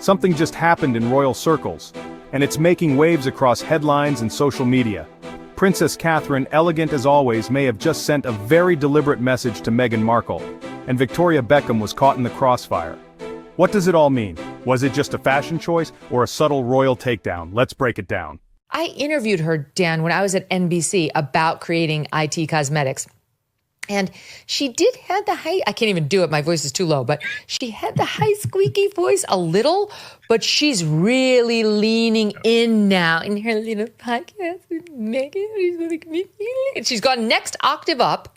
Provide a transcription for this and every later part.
Something just happened in royal circles, and it's making waves across headlines and social media. Princess Catherine, elegant as always, may have just sent a very deliberate message to Meghan Markle, and Victoria Beckham was caught in the crossfire. What does it all mean? Was it just a fashion choice or a subtle royal takedown? Let's break it down. I interviewed her, Dan, when I was at NBC about creating IT cosmetics. And she did have the high, I can't even do it, my voice is too low, but she had the high squeaky voice a little, but she's really leaning in now in her little podcast with Meghan. And she's gone next octave up,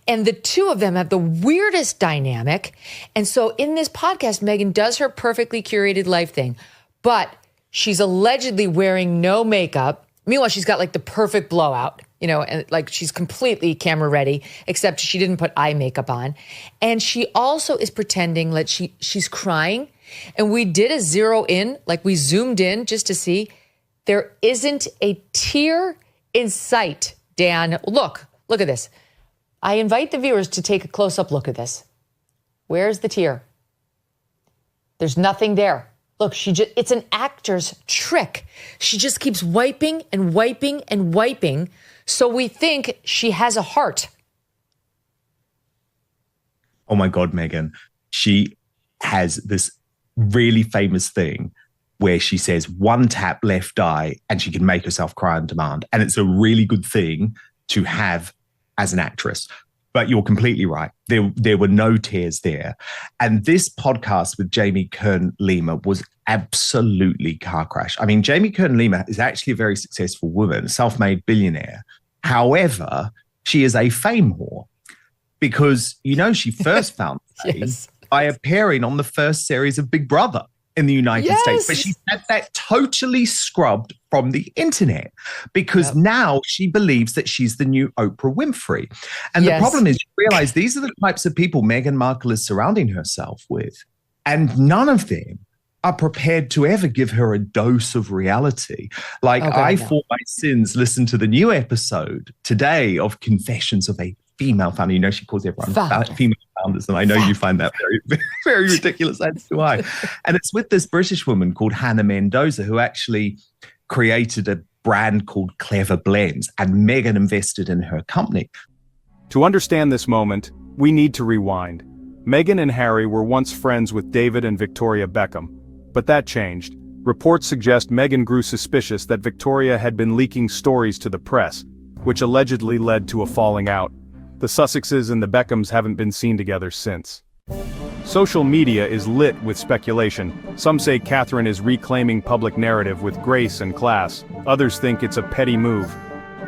and the two of them have the weirdest dynamic. And so in this podcast, Meghan does her perfectly curated life thing, but she's allegedly wearing no makeup. Meanwhile, she's got like the perfect blowout, you know, and like she's completely camera ready, except she didn't put eye makeup on. And she also is pretending that she's crying. And we did a zero in, like we zoomed in just to see there isn't a tear in sight, Dan. Look at this. I invite the viewers to take a close-up look at this. Where's the tear? There's nothing there. Look, it's an actor's trick. She just keeps wiping and wiping and wiping, so we think she has a heart. Oh my God, Meghan. She has this really famous thing where she says one tap left eye and she can make herself cry on demand. And it's a really good thing to have as an actress. But you're completely right. There were no tears there. And this podcast with Jamie Kern-Lima was absolutely car crash. I mean, Jamie Kern-Lima is actually a very successful woman, self-made billionaire. However, she is a fame whore because, you know, she first found fame Yes. by appearing on the first series of Big Brother in the United States. But she had that totally scrubbed from the internet because now she believes that she's the new Oprah Winfrey. And the problem is, you realize these are the types of people Meghan Markle is surrounding herself with. And none of them are prepared to ever give her a dose of reality. Like, For My Sins, listen to the new episode today of Confessions of a Female Founder. You know, she calls everyone female founders, and I know you find that very, very ridiculous, as do I. And it's with this British woman called Hannah Mendoza, who actually created a brand called Clever Blends, and Meghan invested in her company. To understand this moment, we need to rewind. Meghan and Harry were once friends with David and Victoria Beckham, but that changed. Reports suggest Meghan grew suspicious that Victoria had been leaking stories to the press, which allegedly led to a falling out. The Sussexes and the Beckhams haven't been seen together since. Social media is lit with speculation. Some say Catherine is reclaiming public narrative with grace and class. Others think it's a petty move.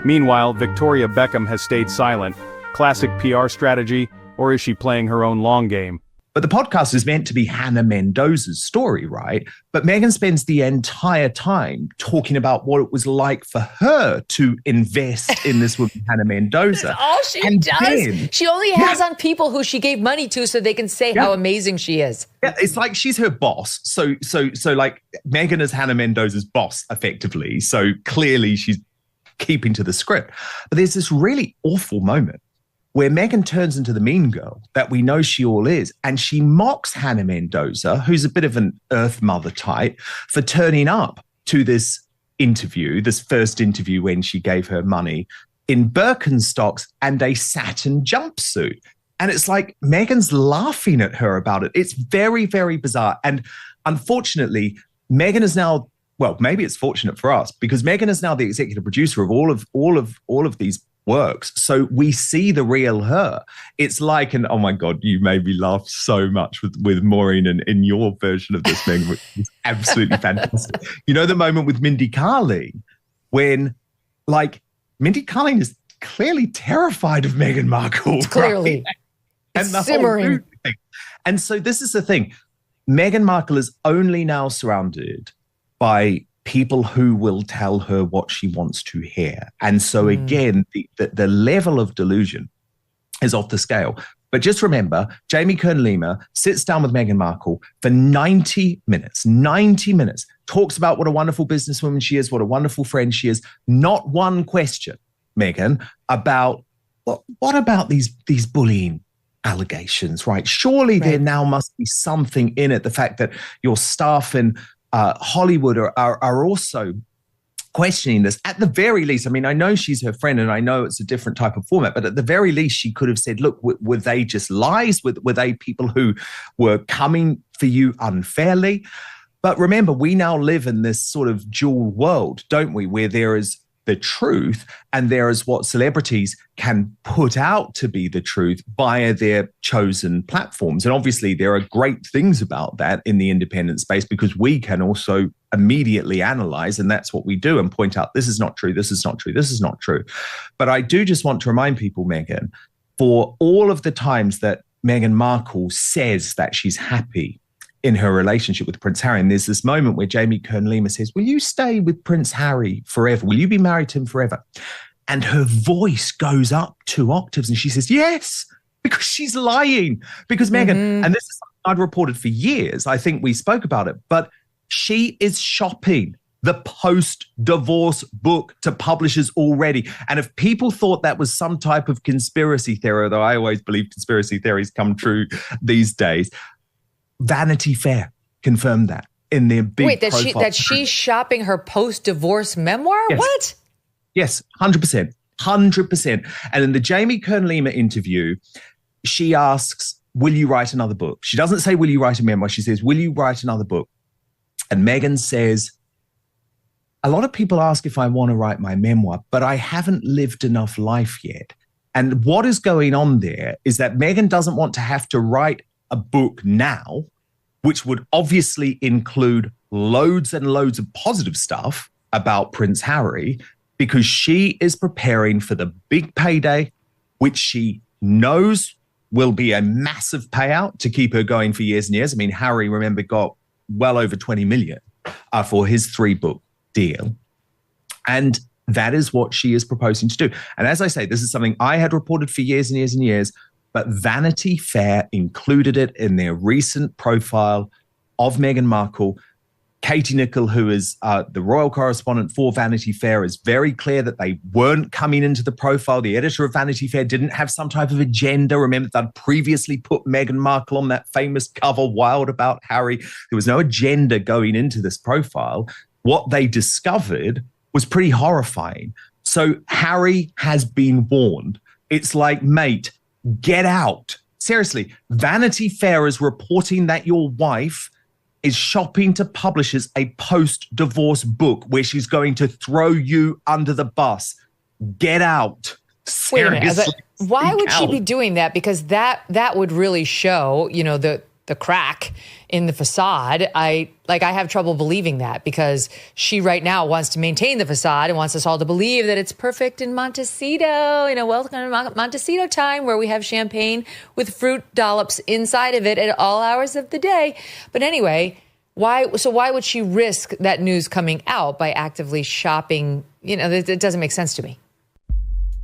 Meanwhile, Victoria Beckham has stayed silent. Classic PR strategy, or is she playing her own long game? But the podcast is meant to be Hannah Mendoza's story, right? But Meghan spends the entire time talking about what it was like for her to invest in this woman, Hannah Mendoza. That's all she does. She only has on people who she gave money to so they can say how amazing she is. Yeah, it's like she's her boss. So like Meghan is Hannah Mendoza's boss, effectively. So clearly she's keeping to the script. But there's this really awful moment where Meghan turns into the mean girl that we know she all is, and she mocks Hannah Mendoza, who's a bit of an earth mother type, for turning up to this interview, this first interview when she gave her money, in Birkenstocks and a satin jumpsuit. And it's like Meghan's laughing at her about it. It's very, very bizarre. And unfortunately, Meghan is now, well, maybe it's fortunate for us, because Meghan is now the executive producer of all of these works. So we see the real her. It's like, and oh my God, you made me laugh so much with Maureen and in your version of this thing, which is absolutely fantastic. You know, the moment with Mindy Kaling when like Mindy Kaling is clearly terrified of Meghan Markle. Clearly. Right? And the simmering. whole thing. And so this is the thing. Meghan Markle is only now surrounded by people who will tell her what she wants to hear. And so again, the level of delusion is off the scale. But just remember, Jamie Kern-Lima sits down with Meghan Markle for 90 minutes, talks about what a wonderful businesswoman she is, what a wonderful friend she is. Not one question, Meghan, about what about these bullying allegations, right? Surely there now must be something in it. The fact that your staff in Hollywood are also questioning this. At the very least, I mean, I know she's her friend and I know it's a different type of format, but at the very least, she could have said, look, were they just lies? Were they people who were coming for you unfairly? But remember, we now live in this sort of dual world, don't we? Where there is the truth and there is what celebrities can put out to be the truth via their chosen platforms. And obviously there are great things about that in the independent space because we can also immediately analyze, and that's what we do, and point out this is not true, this is not true, this is not true. But I do just want to remind people, Meghan, for all of the times that Meghan Markle says that she's happy in her relationship with Prince Harry. And there's this moment where Jamie Kern-Lima says, will you stay with Prince Harry forever? Will you be married to him forever? And her voice goes up 2 octaves and she says, yes, because she's lying. Because Meghan, and this is something I'd reported for years, I think we spoke about it, but she is shopping the post-divorce book to publishers already. And if people thought that was some type of conspiracy theory, though I always believe conspiracy theories come true these days, Vanity Fair confirmed that in their big profile. That she's shopping her post-divorce memoir? Yes. What? Yes, 100%. 100%. And in the Jamie Kern-Lima interview, she asks, will you write another book? She doesn't say, will you write a memoir? She says, will you write another book? And Meghan says, a lot of people ask if I want to write my memoir, but I haven't lived enough life yet. And what is going on there is that Meghan doesn't want to have to write a book now, which would obviously include loads and loads of positive stuff about Prince Harry, because she is preparing for the big payday, which she knows will be a massive payout to keep her going for years and years. I mean, Harry, remember, got well over 20 million for his 3-book deal. And that is what she is proposing to do. And as I say, this is something I had reported for years and years and years, but Vanity Fair included it in their recent profile of Meghan Markle. Katie Nicholl, who is the royal correspondent for Vanity Fair, is very clear that they weren't coming into the profile. The editor of Vanity Fair didn't have some type of agenda. Remember, they'd previously put Meghan Markle on that famous cover, Wild About Harry. There was no agenda going into this profile. What they discovered was pretty horrifying. So Harry has been warned. It's like, mate, get out. Seriously, Vanity Fair is reporting that your wife is shopping to publishers a post-divorce book where she's going to throw you under the bus. Get out. Seriously. Wait a minute. Why would she be doing that? Because that would really show, the crack in the facade. I have trouble believing that, because she right now wants to maintain the facade and wants us all to believe that it's perfect in Montecito, welcome to Montecito time, where we have champagne with fruit dollops inside of it at all hours of the day. But anyway, why would she risk that news coming out by actively shopping? It doesn't make sense to me.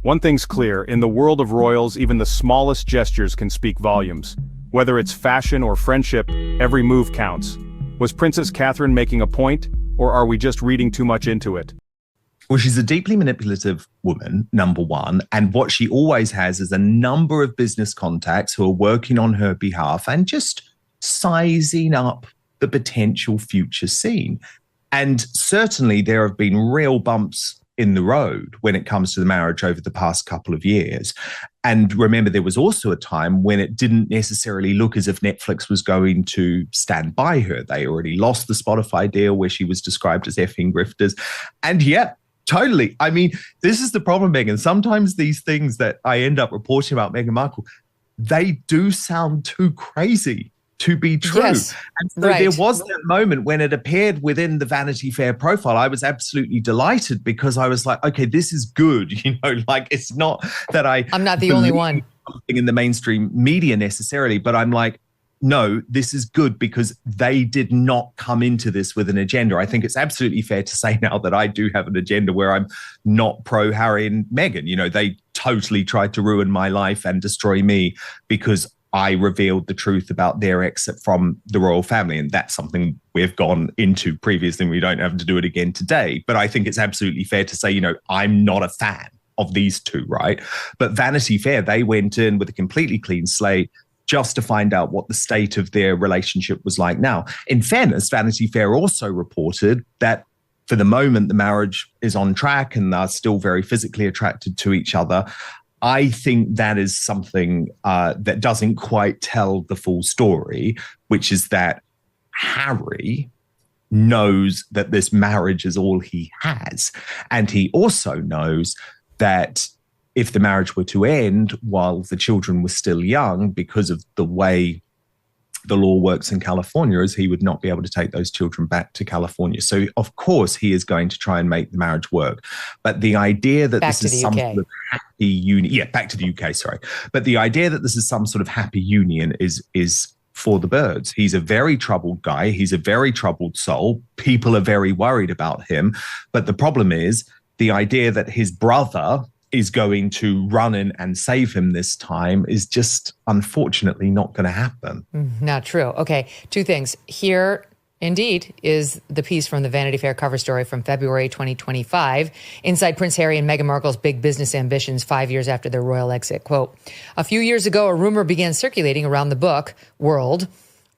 One thing's clear, in the world of royals, even the smallest gestures can speak volumes. Whether it's fashion or friendship, every move counts. Was Princess Catherine making a point, or are we just reading too much into it? Well, she's a deeply manipulative woman, number one. And what she always has is a number of business contacts who are working on her behalf and just sizing up the potential future scene. And certainly there have been real bumps in the road when it comes to the marriage over the past couple of years. And remember, there was also a time when it didn't necessarily look as if Netflix was going to stand by her. They already lost the Spotify deal where she was described as effing grifters. And yeah, totally. I mean, this is the problem, Meghan. Sometimes these things that I end up reporting about Meghan Markle, they do sound too crazy to be true. Yes, and so there was that moment when it appeared within the Vanity Fair profile. I was absolutely delighted, because I was like, okay, this is good. It's not that I'm not the only one in the mainstream media necessarily, but I'm like, no, this is good, because they did not come into this with an agenda. I think it's absolutely fair to say now that I do have an agenda where I'm not pro Harry and Meghan. They totally tried to ruin my life and destroy me because I revealed the truth about their exit from the royal family. And that's something we've gone into previously, and we don't have to do it again today. But I think it's absolutely fair to say, I'm not a fan of these two, right? But Vanity Fair, they went in with a completely clean slate just to find out what the state of their relationship was like now. In fairness, Vanity Fair also reported that for the moment, the marriage is on track and they're still very physically attracted to each other. I think that is something that doesn't quite tell the full story, which is that Harry knows that this marriage is all he has. And he also knows that if the marriage were to end while the children were still young, because of the way the law works in California, is he would not be able to take those children back to California. So, of course, he is going to try and make the marriage work. But the idea that this is some sort of happy union, back to the UK, sorry. But the idea that this is some sort of happy union is for the birds. He's a very troubled guy. He's a very troubled soul. People are very worried about him. But the problem is the idea that his brother is going to run in and save him this time is just unfortunately not going to happen. Not true. Okay, two things. Here, indeed, is the piece from the Vanity Fair cover story from February 2025, inside Prince Harry and Meghan Markle's big business ambitions 5 years after their royal exit. Quote, a few years ago, a rumor began circulating around the book world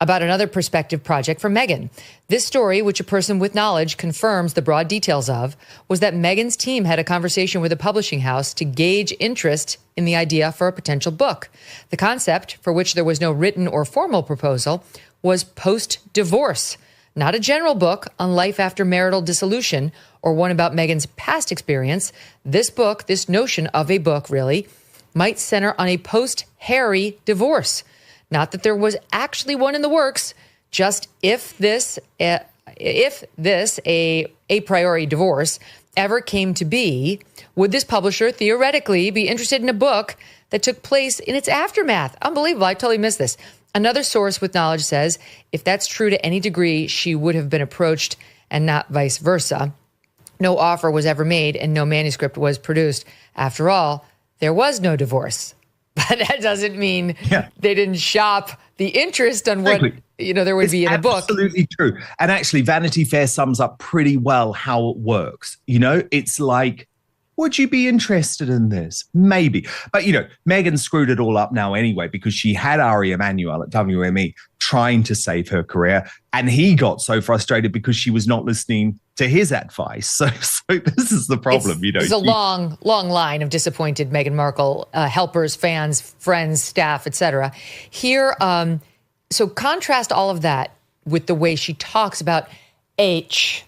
about another prospective project for Meghan. This story, which a person with knowledge confirms the broad details of, was that Meghan's team had a conversation with a publishing house to gauge interest in the idea for a potential book. The concept, for which there was no written or formal proposal, was post-divorce, not a general book on life after marital dissolution or one about Meghan's past experience. This book, this notion of a book really, might center on a post-Harry divorce. Not that there was actually one in the works, just if this a priori divorce ever came to be, would this publisher theoretically be interested in a book that took place in its aftermath? Unbelievable. I totally missed this. Another source with knowledge says if that's true to any degree, she would have been approached and not vice versa. No offer was ever made and no manuscript was produced. After all, there was no divorce. But that doesn't mean they didn't shop the interest on what there would be in a book. Absolutely true. And actually, Vanity Fair sums up pretty well how it works. It's like, would you be interested in this? Maybe. But, Meghan screwed it all up now anyway, because she had Ari Emanuel at WME trying to save her career. And he got so frustrated because she was not listening to his advice. So this is the problem. It's a long line of disappointed Meghan Markle helpers, fans, friends, staff, etc. Here, so contrast all of that with the way she talks about H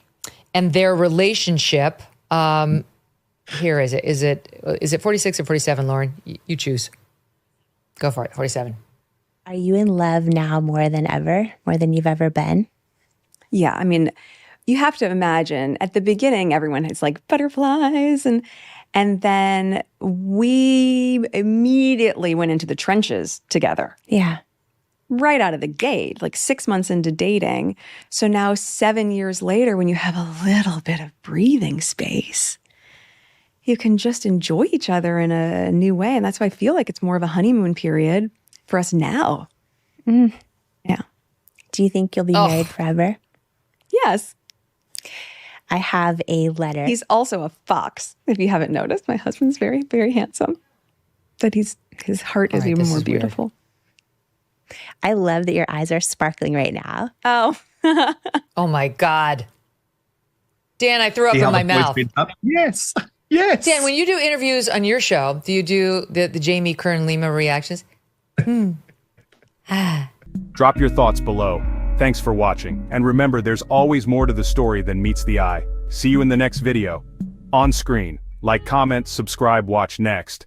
and their relationship. Here is it. Is it 46 or 47, Lauren? You choose. Go for it. 47. Are you in love now more than ever? More than you've ever been? Yeah, I mean, you have to imagine at the beginning, everyone has like butterflies and then we immediately went into the trenches together. Yeah. Right out of the gate, like 6 months into dating. So now 7 years later, when you have a little bit of breathing space, you can just enjoy each other in a new way. And that's why I feel like it's more of a honeymoon period for us now. Yeah. Do you think you'll be married forever? Yes. I have a letter. He's also a fox, if you haven't noticed. My husband's very, very handsome. But his heart is even more beautiful. Weird. I love that your eyes are sparkling right now. Oh. Oh, my God. Dan, I threw up in my mouth. Yes. Yes. Dan, when you do interviews on your show, do you do the Jamie Kern Lima reactions? Drop your thoughts below. Thanks for watching. And remember, there's always more to the story than meets the eye. See you in the next video. On screen. Like, comment, subscribe, watch next.